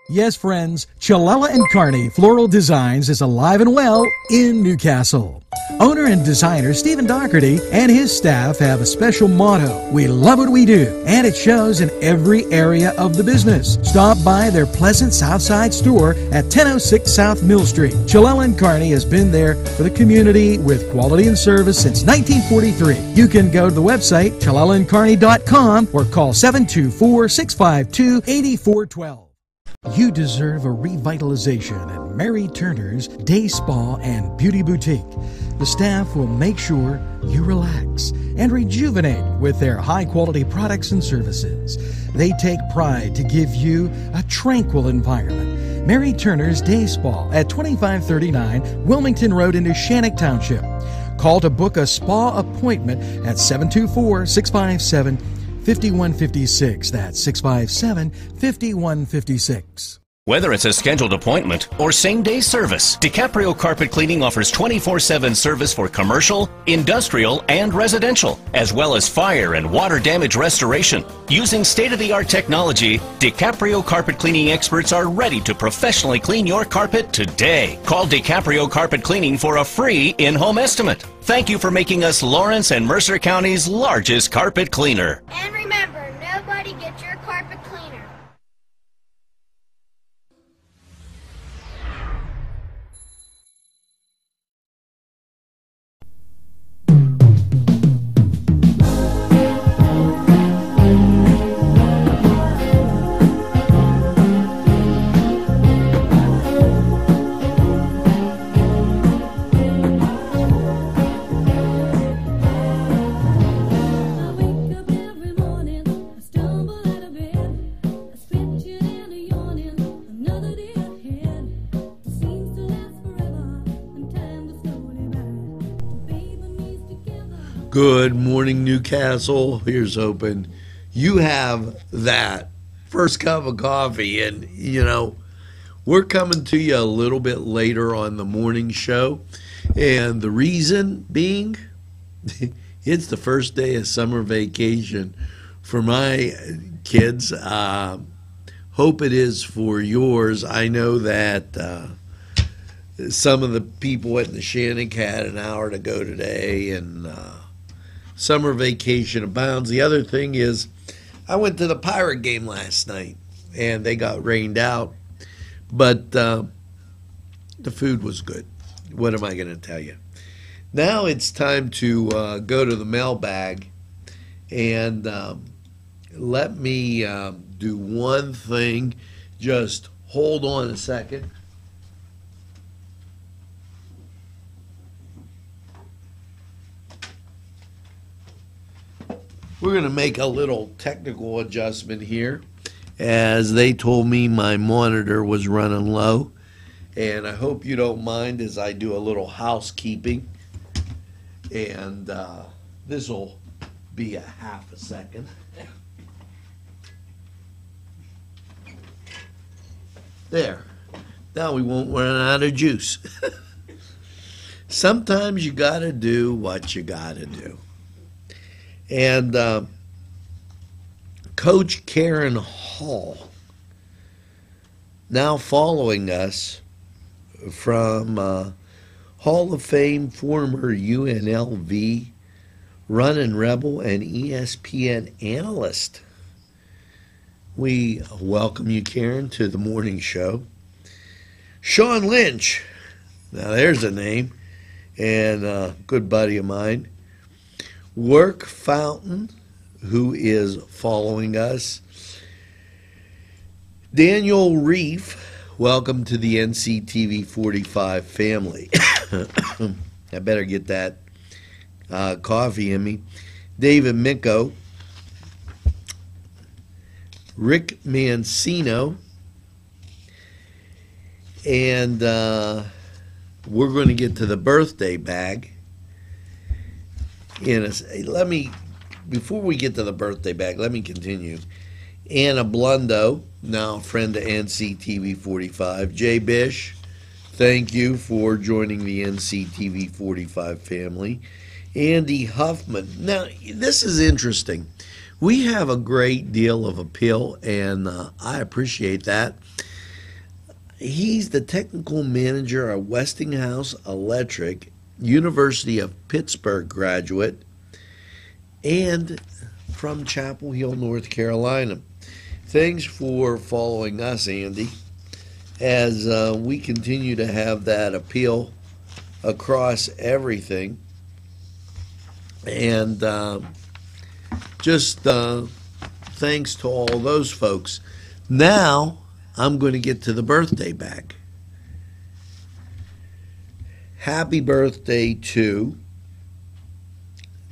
Yes, friends, Chilella and Carney Floral Designs is alive and well in Newcastle. Owner and designer Stephen Doherty and his staff have a special motto: we love what we do, and it shows in every area of the business. Stop by their pleasant Southside store at 1006 South Mill Street. Chilella and Carney has been there for the community with quality and service since 1943. You can go to the website chilellaandcarney.com or call 724-652-8412. You deserve a revitalization at Mary Turner's Day Spa and Beauty Boutique. The staff will make sure you relax and rejuvenate with their high-quality products and services. They take pride to give you a tranquil environment. Mary Turner's Day Spa at 2539 Wilmington Road in Shannock Township. Call to book a spa appointment at 724-657-5156. That's 657-5156. Whether it's a scheduled appointment or same-day service, DiCaprio Carpet Cleaning offers 24/7 service for commercial, industrial, and residential, as well as fire and water damage restoration. Using state-of-the-art technology, DiCaprio Carpet Cleaning experts are ready to professionally clean your carpet today. Call DiCaprio Carpet Cleaning for a free in-home estimate. Thank you for making us Lawrence and Mercer County's largest carpet cleaner. And remember, nobody gets your carpet cleaner. Good morning, Newcastle. Here's hoping you have that first cup of coffee. And, you know, we're coming to you a little bit later on the morning show. And the reason being, it's the first day of summer vacation for my kids. Hope it is for yours. I know that some of the people at the Shannock had an hour to go today, and summer vacation abounds. The other thing is, I went to the Pirate game last night, and they got rained out, but the food was good. What am I going to tell you? Now it's time to go to the mailbag, and let me do one thing. Just hold on a second. We're going to make a little technical adjustment here, as they told me my monitor was running low, and I hope you don't mind as I do a little housekeeping, and this will be a half a second. There. Now we won't run out of juice. Sometimes you got to do what you got to do. And Coach Karen Hall, now following us from Hall of Fame former UNLV running rebel and ESPN analyst. We welcome you, Karen, to the morning show. Sean Lynch, now there's a name, and a good buddy of mine. Work Fountain, who is following us. Daniel Reef, welcome to the NCTV45 family. I better get that coffee in me. David Micco, Rick Mancino, and we're going to get to the birthday bag. Before we get to the birthday bag, let me continue. Anna Blundo, now a friend of NCTV45. Jay Bish, thank you for joining the NCTV45 family. Andy Huffman. Now, this is interesting. We have a great deal of appeal, and I appreciate that. He's the technical manager at Westinghouse Electric, University of Pittsburgh graduate, and from Chapel Hill, North Carolina. Thanks for following us, Andy, as we continue to have that appeal across everything. And just thanks to all those folks. Now, I'm going to get to the birthday bag. Happy birthday to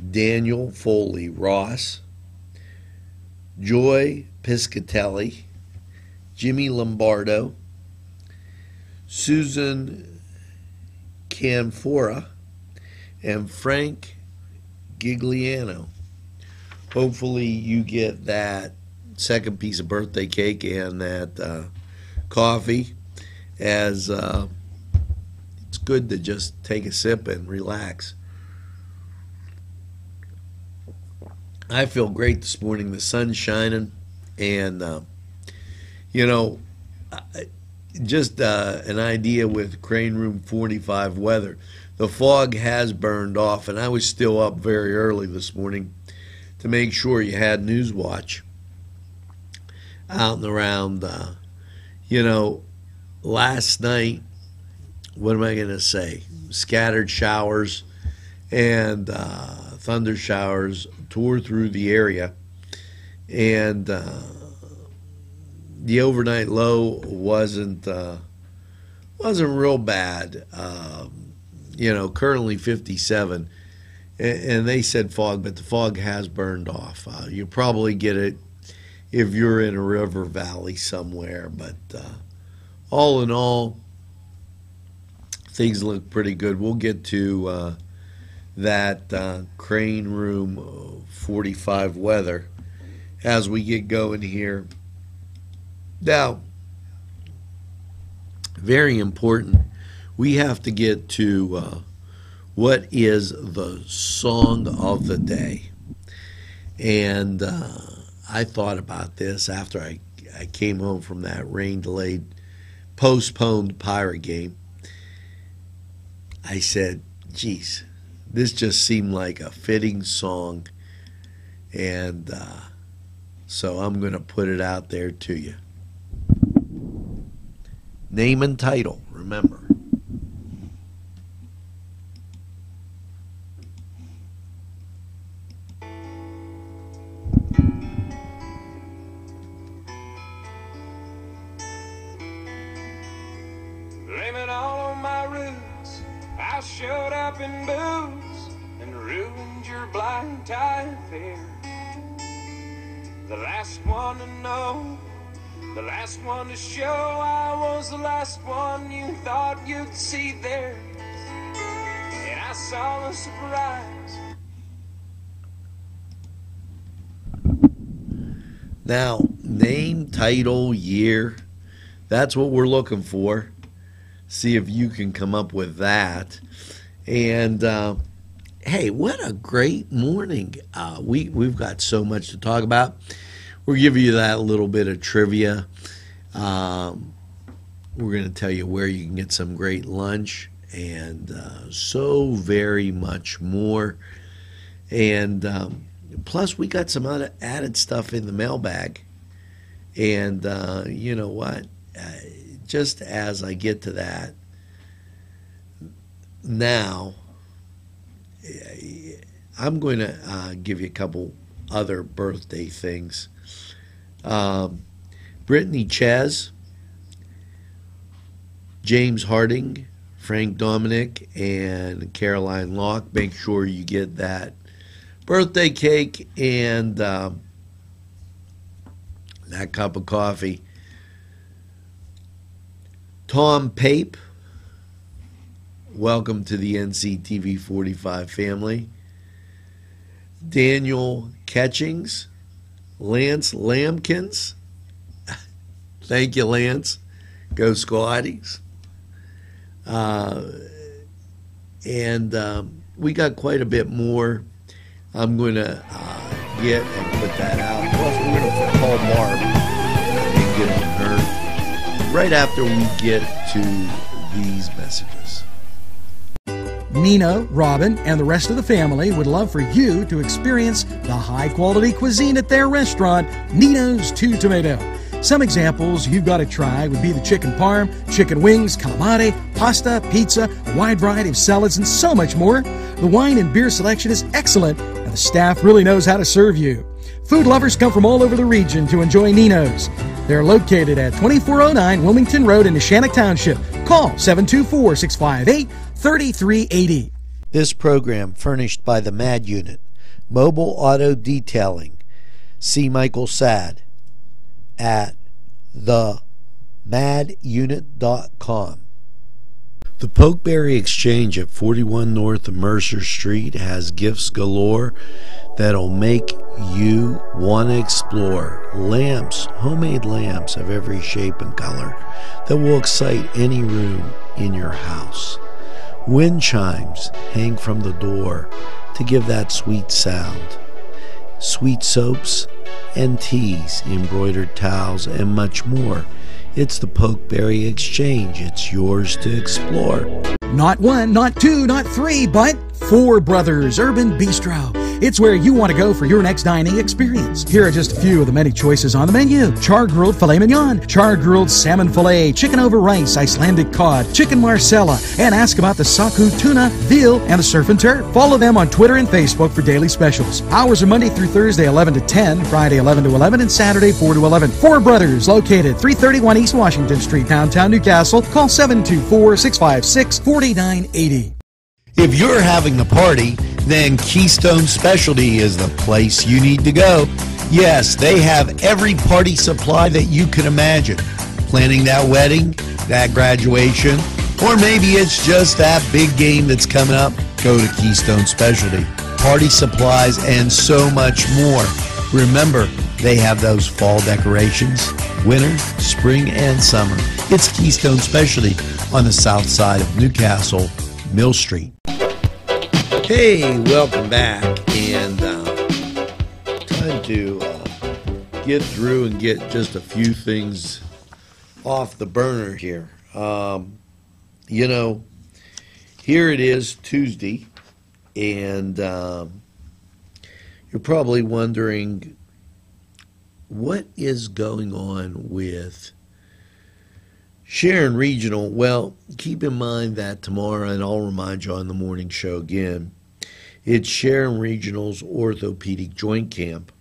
Daniel Foley Ross, Joy Piscatelli, Jimmy Lombardo, Susan Canfora, and Frank Gigliano. Hopefully you get that second piece of birthday cake and that coffee, as it's good to just take a sip and relax. I feel great this morning. The sun's shining, and just an idea with Crane Room 45 weather. The fog has burned off, and I was still up very early this morning to make sure you had News Watch out and around. Last night, what am I going to say? Scattered showers and thunder showers tore through the area, and the overnight low wasn't real bad. Currently 57, and they said fog, but the fog has burned off. You probably get it if you're in a river valley somewhere, but all in all, things look pretty good. We'll get to that Crane Room 45 weather as we get going here. Now, very important, we have to get to what is the song of the day. And I thought about this after I came home from that rain-delayed, postponed Pirate game. I said, geez, this just seemed like a fitting song, and so I'm going to put it out there to you. Name and title, remember. Blame it all on my roots. I showed up in booze and ruined your blind tie affair. The last one to know, the last one to show, I was the last one you thought you'd see there. And I saw the surprise. Now, name, title, year, that's what we're looking for. See if you can come up with that. And hey, what a great morning. We've got so much to talk about. We'll give you that little bit of trivia. We're going to tell you where you can get some great lunch and so very much more. And plus, we got some other added stuff in the mailbag. And you know what? Just as I get to that, now I'm going to give you a couple other birthday things. Brittany Ches, James Harding, Frank Dominic, and Caroline Locke. Make sure you get that birthday cake and that cup of coffee. Tom Pape, welcome to the NCTV45 family. Daniel Catchings, Lance Lampkins. Thank you, Lance. Go Squatties. And we got quite a bit more. I'm going to get and put that out. Plus, we're going to call Barb and get on her. right after we get to these messages. Nino, Robin, and the rest of the family would love for you to experience the high-quality cuisine at their restaurant, Nino's Two Tomato. Some examples you've got to try would be the chicken parm, chicken wings, calamari, pasta, pizza, a wide variety of salads, and so much more. The wine and beer selection is excellent, and the staff really knows how to serve you. Food lovers come from all over the region to enjoy Nino's. They're located at 2409 Wilmington Road in Neshannock Township. Call 724-658-3380. This program furnished by the MAD Unit, Mobile Auto Detailing. See Michael Sad at themadunit.com. The Pokeberry Exchange at 41 North Mercer Street has gifts galore that'll make you want to explore. Lamps, homemade lamps of every shape and color that will excite any room in your house. Wind chimes hang from the door to give that sweet sound. Sweet soaps and teas, embroidered towels, and much more. It's the Pokeberry Exchange. It's yours to explore. Not one, not two, not three, but Four Brothers Urban Bistro. It's where you want to go for your next dining experience. Here are just a few of the many choices on the menu. Char-grilled filet mignon, char-grilled salmon filet, chicken over rice, Icelandic cod, chicken marsala, and ask about the saku tuna, veal, and the surf and turf. Follow them on Twitter and Facebook for daily specials. Hours are Monday through Thursday 11 to 10, Friday 11 to 11, and Saturday 4 to 11. Four Brothers, located 331 East Washington Street, downtown Newcastle. Call 724-656-4980. If you're having a party, then Keystone Specialty is the place you need to go. Yes, they have every party supply that you can imagine. Planning that wedding, that graduation, or maybe it's just that big game that's coming up, go to Keystone Specialty. Party supplies and so much more. Remember, they have those fall decorations, winter, spring, and summer. It's Keystone Specialty on the south side of Newcastle, Mill Street. Hey, welcome back, and time to get through and get just a few things off the burner here. Here it is Tuesday, and you're probably wondering what is going on with Sharon Regional. Well, keep in mind that tomorrow, and I'll remind you on the morning show again, it's Sharon Regional's Orthopedic Joint Camp.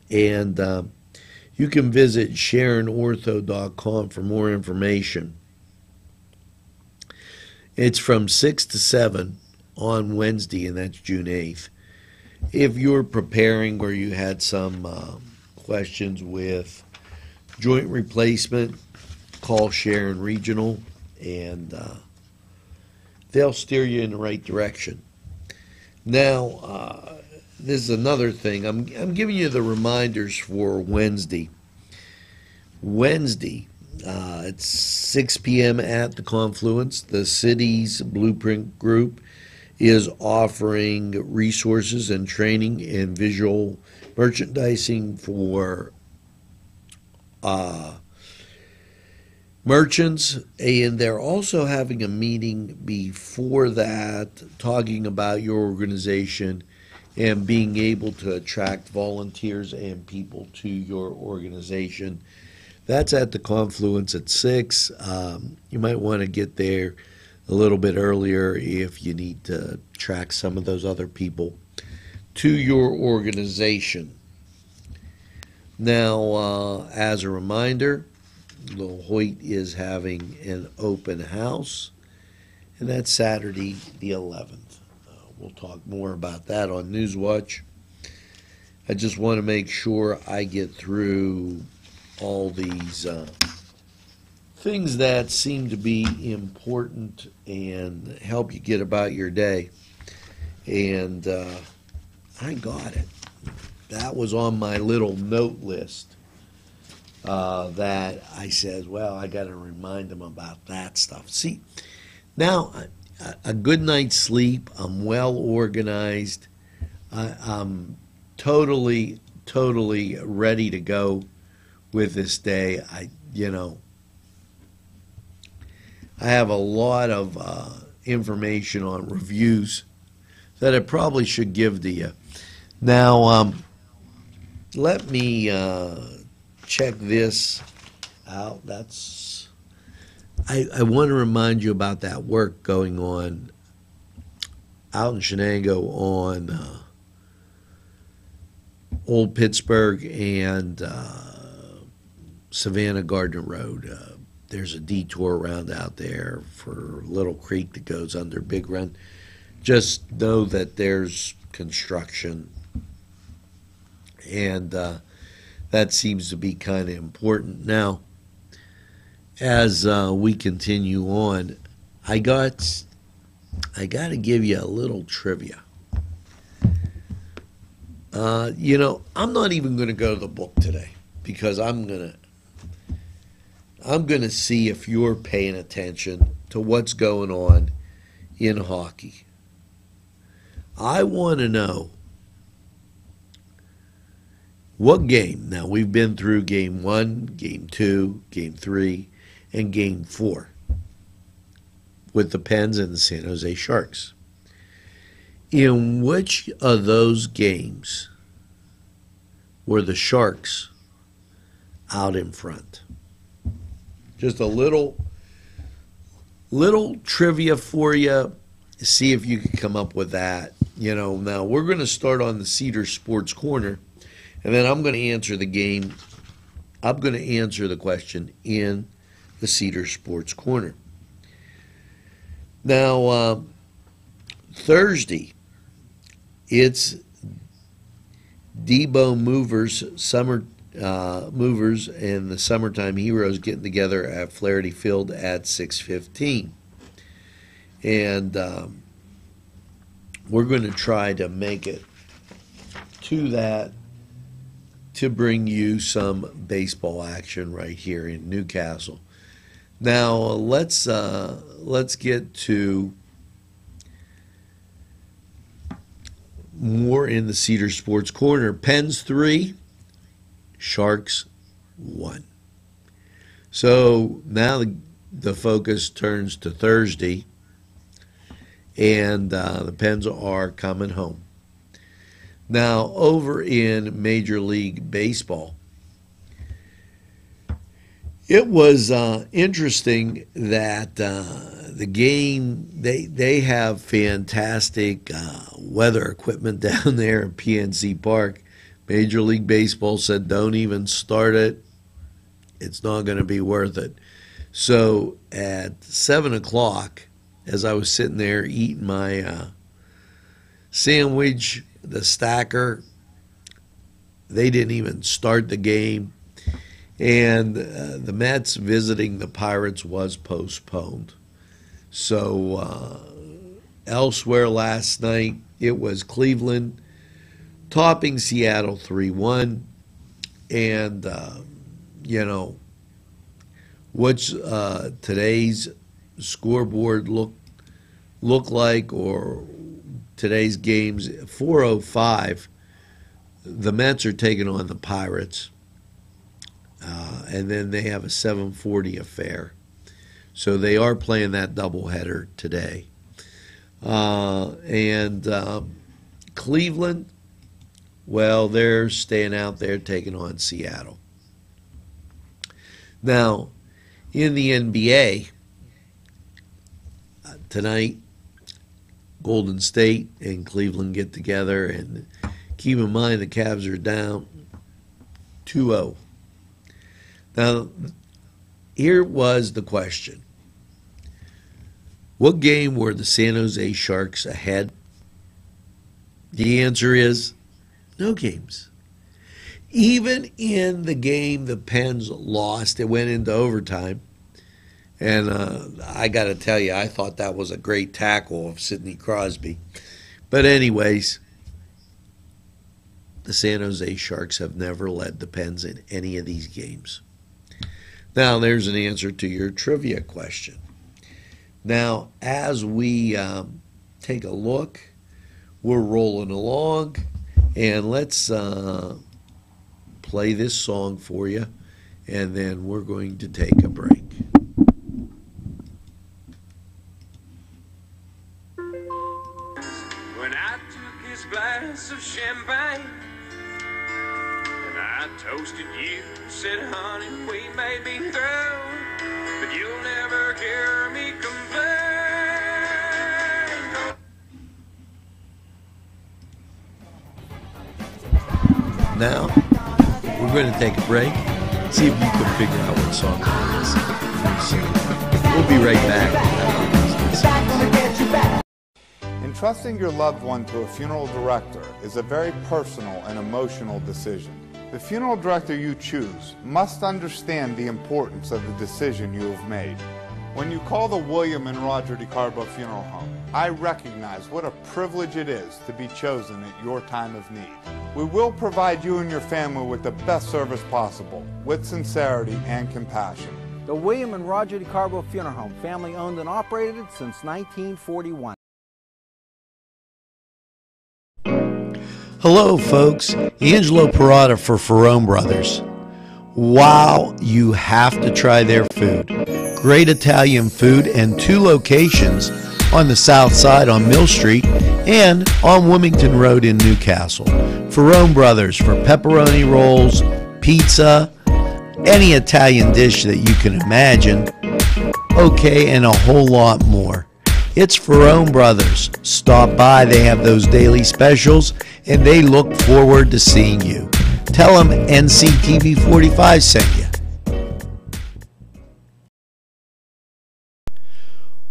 And you can visit SharonOrtho.com for more information. It's from 6 to 7 on Wednesday, and that's June 8th. If you're preparing or you had some questions with joint replacement, call Sharon Regional, and they'll steer you in the right direction. Now, this is another thing. I'm giving you the reminders for Wednesday. Wednesday, it's 6 p.m. at the Confluence. The city's Blueprint Group is offering resources and training in visual merchandising for merchants, and they're also having a meeting before that talking about your organization and being able to attract volunteers and people to your organization. That's at the Confluence at 6. You might want to get there a little bit earlier if you need to attract some of those other people to your organization. Now, as a reminder, La Hoyt is having an open house, and that's Saturday the 11th. We'll talk more about that on Newswatch. I just want to make sure I get through all these things that seem to be important and help you get about your day. And I got it. That was on my little note list. That I said, well, I got to remind them about that stuff. See, now a good night's sleep, I'm well organized, I'm totally ready to go with this day. I have a lot of information on reviews that I probably should give to you. Now, let me check this out. I want to remind you about that work going on out in Shenango on Old Pittsburgh and Savannah Gardner Road. There's a detour around out there for Little Creek that goes under Big Run. Just know that there's construction, and that seems to be kind of important. Now, as we continue on, I got to give you a little trivia. I'm not even going to go to the book today because I'm going to see if you're paying attention to what's going on in hockey. I want to know what game. Now, we've been through game 1, game 2, game 3, and game 4 with the Pens and the San Jose Sharks. In which of those games were the Sharks out in front? Just a little trivia for you. See if you can come up with that. Now we're going to start on the Cedar Sports Corner, and then I'm going to answer the game. I'm going to answer the question in the Cedar Sports Corner. Now, Thursday, it's Debo Movers and the Summertime Heroes getting together at Flaherty Field at 6:15, and we're going to try to make it to that to bring you some baseball action right here in Newcastle. Now let's get to more in the Cedar Sports Corner. Pens 3, Sharks 1. So now the focus turns to Thursday, and the Pens are coming home. Now, over in Major League Baseball, it was interesting that the game, they have fantastic weather equipment down there at PNC Park. Major League Baseball said, don't even start it. It's not going to be worth it. So at 7 o'clock, as I was sitting there eating my sandwich, the stacker, they didn't even start the game. And the Mets visiting the Pirates was postponed. So elsewhere last night, it was Cleveland topping Seattle 3-1. And, what's today's scoreboard look like, or today's games, 4:05, the Mets are taking on the Pirates. And then they have a 7:40 affair. So they are playing that doubleheader today. Cleveland, well, they're staying out there taking on Seattle. Now, in the NBA, tonight, Golden State and Cleveland get together. And keep in mind the Cavs are down 2-0. Now, here was the question. What game were the San Jose Sharks ahead? The answer is no games. Even in the game the Pens lost, it went into overtime. And I got to tell you, I thought that was a great tackle of Sidney Crosby. But anyways, the San Jose Sharks have never led the Pens in any of these games. Now, there's an answer to your trivia question. Now, as we take a look, we're rolling along, and let's play this song for you, and then we're going to take a break. this glass of champagne. And I toasted you, said, honey, we may be through, but you'll never hear me complain. Now, we're going to take a break, see if you can figure out what song it is. So, we'll be right back. Entrusting your loved one to a funeral director is a very personal and emotional decision. The funeral director you choose must understand the importance of the decision you have made. When you call the William and Roger DeCarbo Funeral Home, I recognize what a privilege it is to be chosen at your time of need. We will provide you and your family with the best service possible, with sincerity and compassion. The William and Roger DeCarbo Funeral Home, family owned and operated since 1941. Hello, folks. Angelo Parada for Ferrone Brothers. Wow, you have to try their food. Great Italian food and 2 locations on the south side on Mill Street and on Wilmington Road in Newcastle. Ferrone Brothers for pepperoni rolls, pizza, any Italian dish that you can imagine. Okay, and a whole lot more. It's Ferrone Brothers. Stop by, they have those daily specials, and they look forward to seeing you. Tell them NCTV45 sent you.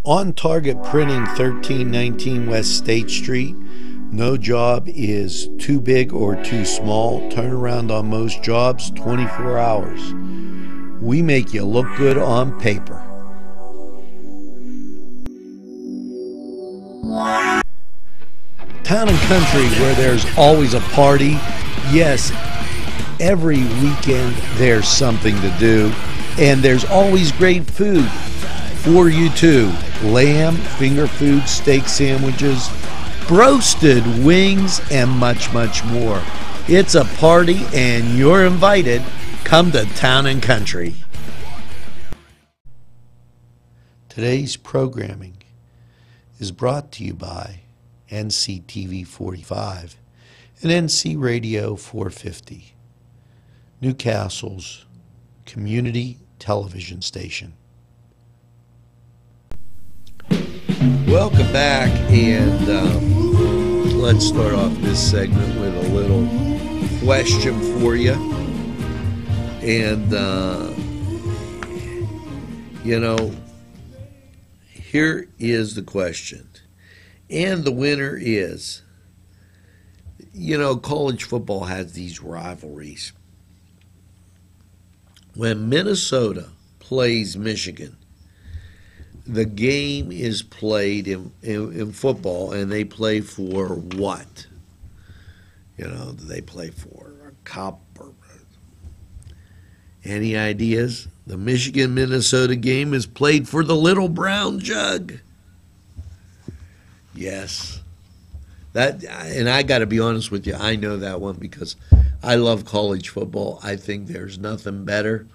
On Target Printing, 1319 West State Street. No job is too big or too small. Turnaround on most jobs, 24 hours. We make you look good on paper. Town and country where there's always a party. Yes, every weekend there's something to do, and there's always great food for you too. Lamb, finger food, steak sandwiches, roasted wings, and much, much more. It's a party and you're invited. Come to Town and Country. Today's programming is brought to you by NCTV45 and NC Radio 450, Newcastle's community television station. Welcome back, and let's start off this segment with a little question for you. And, here is the question. And the winner is, college football has these rivalries. When Minnesota plays Michigan, the game is played in football, and they play for what? Do they play for a cup? Or any ideas? The Michigan-Minnesota game is played for the Little Brown Jug. Yes. And I got to be honest with you, I know that one because I love college football. I think there's nothing better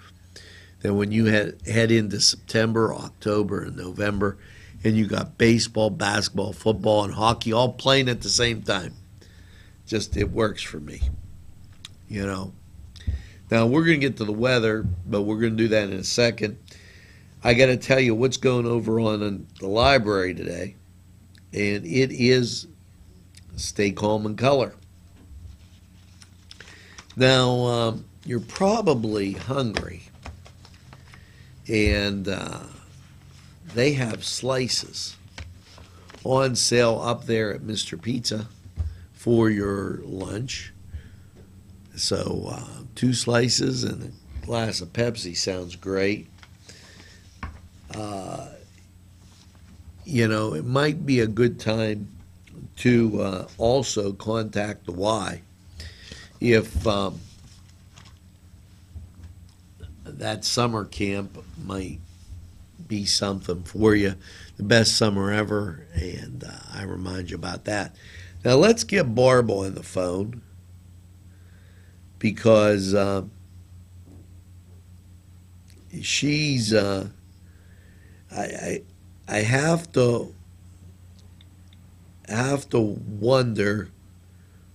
than when you head into September, October, and November, and you got baseball, basketball, football, and hockey all playing at the same time. Just, it works for me, Now, we're going to get to the weather, but we're going to do that in a second. I got to tell you what's going over on in the library today, and it is Stay Calm and Color. Now, you're probably hungry, and they have slices on sale up there at Mr. Pizza for your lunch. So 2 slices and a glass of Pepsi sounds great. It might be a good time to also contact the Y if that summer camp might be something for you. The best summer ever, and I remind you about that. Now let's get Barb on the phone because she's I have to wonder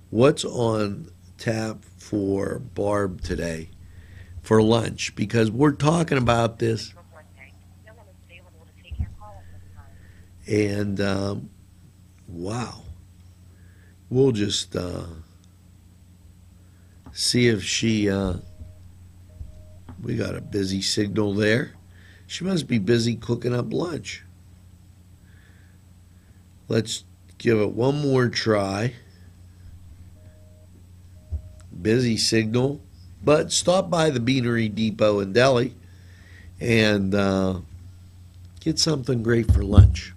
what's on tap for Barb today for lunch, because we're talking about this. And wow, we'll just see if she we got a busy signal there. She must be busy cooking up lunch. Let's give it one more try. Busy signal, but stop by the Beanery Depot in Delhi and get something great for lunch.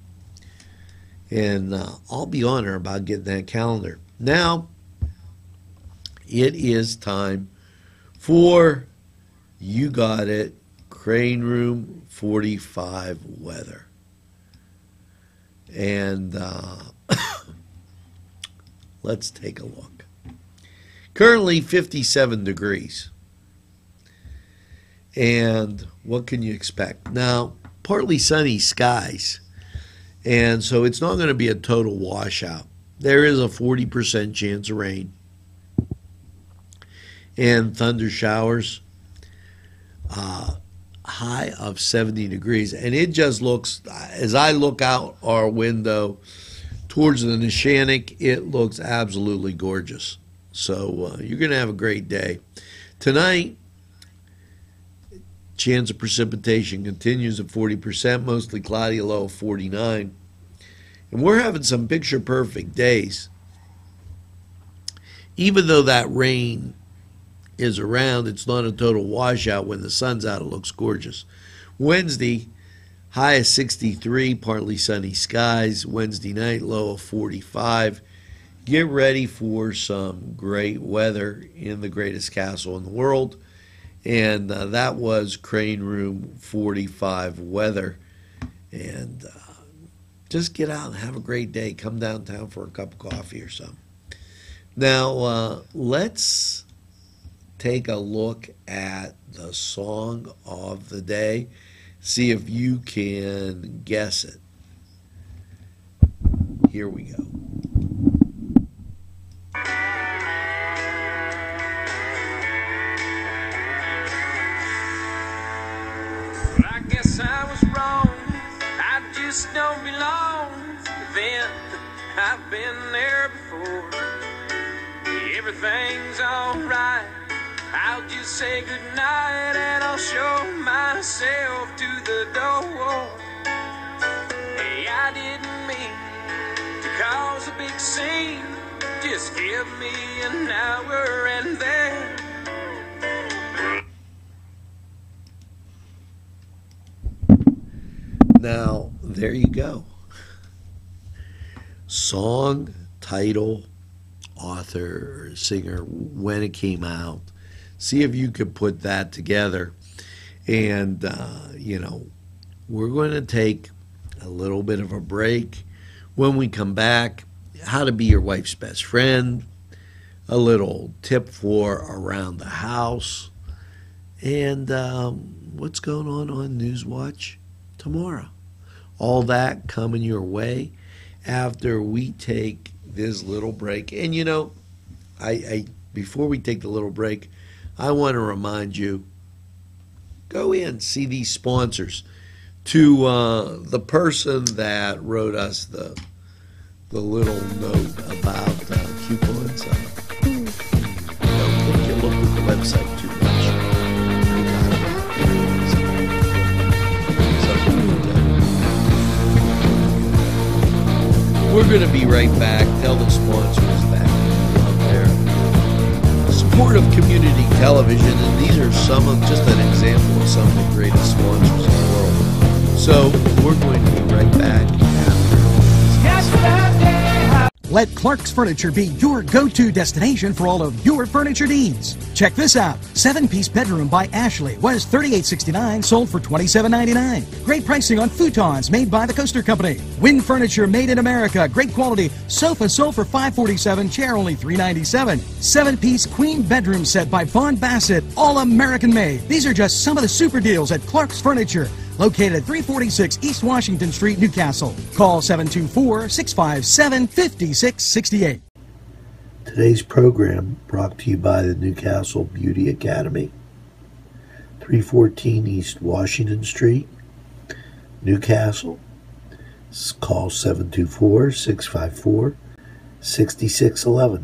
And I'll be on her about getting that calendar. Now, it is time for, you got it, Crane Room 45 weather. And let's take a look. Currently 57 degrees. And what can you expect? Now, partly sunny skies. And so it's not going to be a total washout. There is a 40% chance of rain and thunder showers. High of 70 degrees. And it just looks, as I look out our window towards the Nishanik, it looks absolutely gorgeous. So you're going to have a great day. Tonight, chance of precipitation continues at 40%, mostly cloudy, a low of 49. And we're having some picture-perfect days. Even though that rain is around, it's not a total washout. When the sun's out, it looks gorgeous. Wednesday, high of 63, partly sunny skies. Wednesday night, low of 45. Get ready for some great weather in the greatest castle in the world. And that was Crane Room 45 weather. And just get out and have a great day. Come downtown for a cup of coffee or something. Now, let's take a look at the song of the day. See if you can guess it. Here we go. I guess I was wrong. I just don't belong. Then I've been there before. Everything's alright. I'll just say goodnight and I'll show myself to the door. Hey, I didn't mean to cause a big scene. Just give me an hour and then. Now, there you go. Song, title, author, or singer, when it came out. See if you could put that together. And, we're going to take a little bit of a break. When we come back, how to be your wife's best friend, a little tip for around the house, and what's going on Newswatch tomorrow. All that coming your way after we take this little break. And I before we take the little break, I want to remind you, go in, see these sponsors. To the person that wrote us the little note about coupons, don't think you look at the website too much. We're going to be right back. Tell the sponsors that out there. Support of community television, and these are just an example of some of the greatest sponsors in the world. So we're going to be right back after. Let Clark's Furniture be your go-to destination for all of your furniture needs. Check this out. 7-piece bedroom by Ashley was $38.69, sold for $27.99. Great pricing on futons made by the Coaster Company. Wind furniture made in America. Great quality. Sofa sold for $547, chair only $397. 7-piece queen bedroom set by Vaughn Bassett, all American made. These are just some of the super deals at Clark's Furniture, located at 346 East Washington Street, Newcastle. Call 724-657-5668. Today's program brought to you by the Newcastle Beauty Academy, 314 East Washington Street, Newcastle. Call 724-654-6611.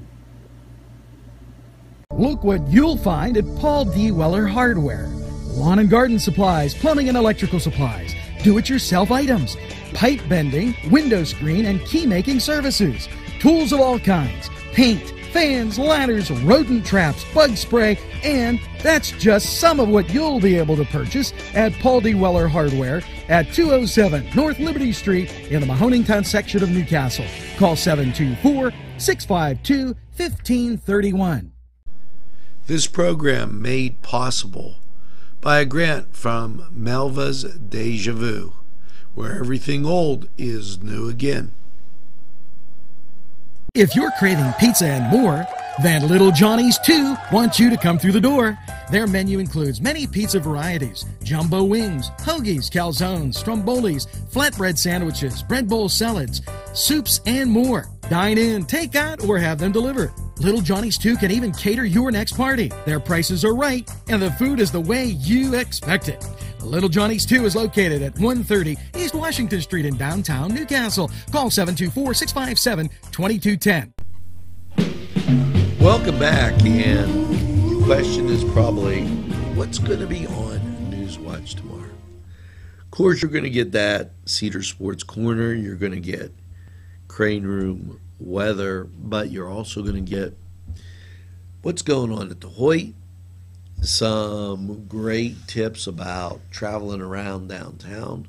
Look what you'll find at Paul D. Weller Hardware. Lawn and garden supplies, plumbing and electrical supplies, do-it-yourself items, pipe bending, window screen, and key making services, tools of all kinds, paint, fans, ladders, rodent traps, bug spray, and that's just some of what you'll be able to purchase at Paul D. Weller Hardware at 207 North Liberty Street in the Mahonington section of Newcastle. Call 724-652-1531. This program made possible by a grant from Melva's Deja Vu, where everything old is new again. If you're craving pizza and more, then Little Johnny's 2 wants you to come through the door. Their menu includes many pizza varieties, jumbo wings, hoagies, calzones, strombolis, flatbread sandwiches, bread bowl salads, soups, and more. Dine in, take out, or have them delivered. Little Johnny's 2 can even cater your next party. Their prices are right, and the food is the way you expect it. Little Johnny's 2 is located at 130 East Washington Street in downtown Newcastle. Call 724-657-2210. Welcome back, and the question is probably, what's going to be on Newswatch tomorrow? Of course, you're going to get that Cedar Sports Corner. You're going to get Crane Room weather, but you're also going to get what's going on at the Hoyt, some great tips about traveling around downtown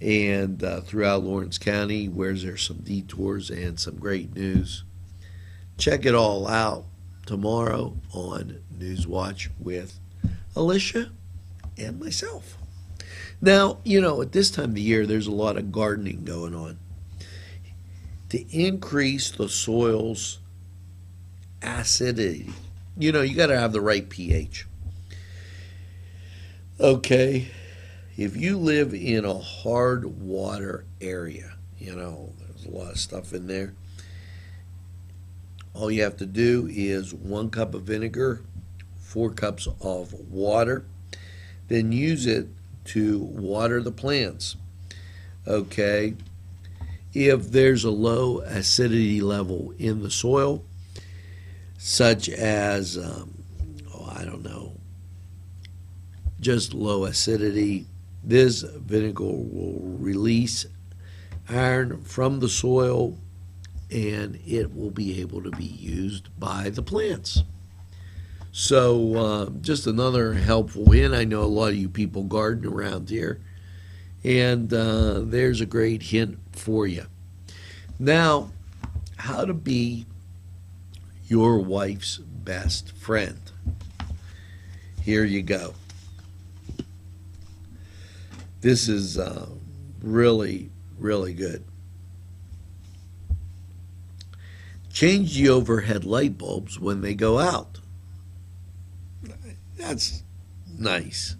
and throughout Lawrence County, where there's some detours and some great news. Check it all out tomorrow on Newswatch with Alicia and myself. Now, at this time of the year, there's a lot of gardening going on. To increase the soil's acidity, you got to have the right pH. Okay, if you live in a hard water area, there's a lot of stuff in there. All you have to do is 1 cup of vinegar, 4 cups of water, then use it to water the plants. Okay, if there's a low acidity level in the soil, such as, just low acidity, this vinegar will release iron from the soil and it will be able to be used by the plants. So just another helpful hint. I know a lot of you people garden around here, and there's a great hint for you. Now, how to be your wife's best friend. Here you go. This is really, really good. Change the overhead light bulbs when they go out. That's nice.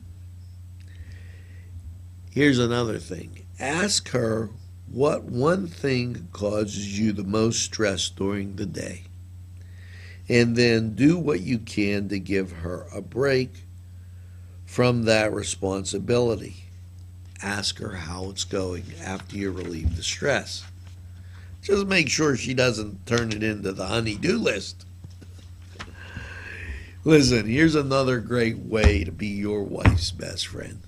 Here's another thing. Ask her what one thing causes you the most stress during the day, and then do what you can to give her a break from that responsibility. Ask her how it's going after you relieve the stress. Just make sure she doesn't turn it into the honey-do list. Listen, here's another great way to be your wife's best friend.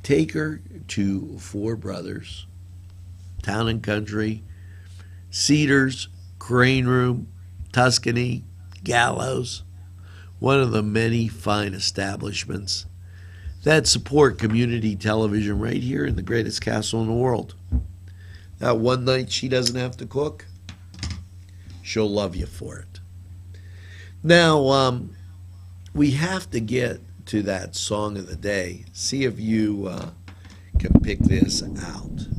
Take her to Four Brothers, Town and Country, Cedars, Crane Room, Tuscany, Gallows, one of the many fine establishments that support community television right here in the greatest castle in the world. That one night she doesn't have to cook, she'll love you for it. Now, we have to get to that song of the day. See if you can pick this out.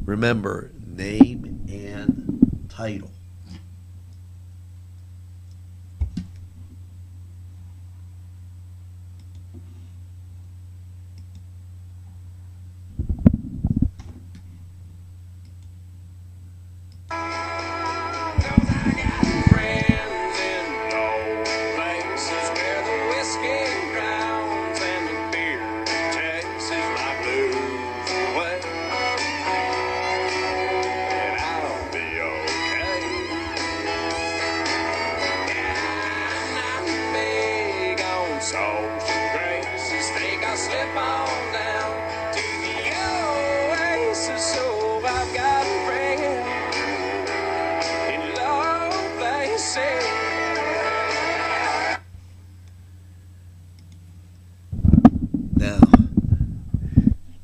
Remember, name and title.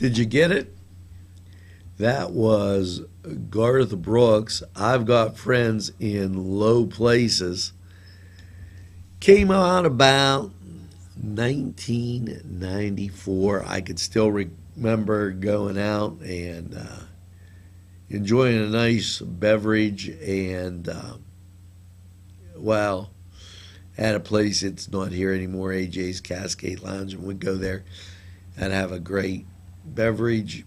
Did you get it? That was Garth Brooks. I've Got Friends in Low Places. Came out about 1994. I could still remember going out and enjoying a nice beverage and, well, at a place it's not here anymore, AJ's Cascade Lounge, and we'd go there and have a great beverage,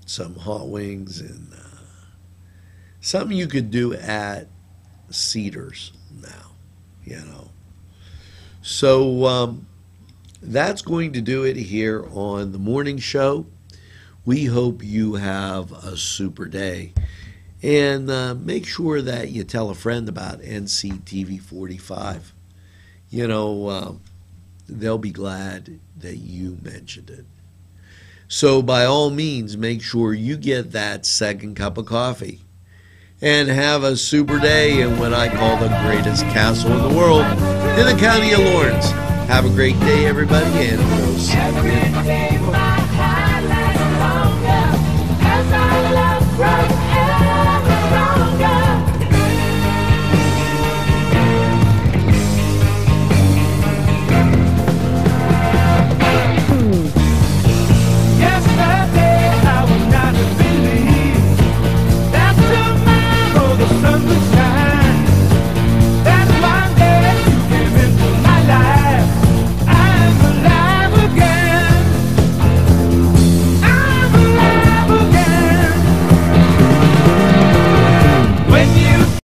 some hot wings, and something you could do at Cedars now, you know. So that's going to do it here on the morning show. We hope you have a super day. And make sure that you tell a friend about NCTV45. You know, they'll be glad that you mentioned it. So by all means, make sure you get that second cup of coffee. And have a super day in what I call the greatest castle in the world, in the county of Lawrence. Have a great day, everybody, and we'll see you again.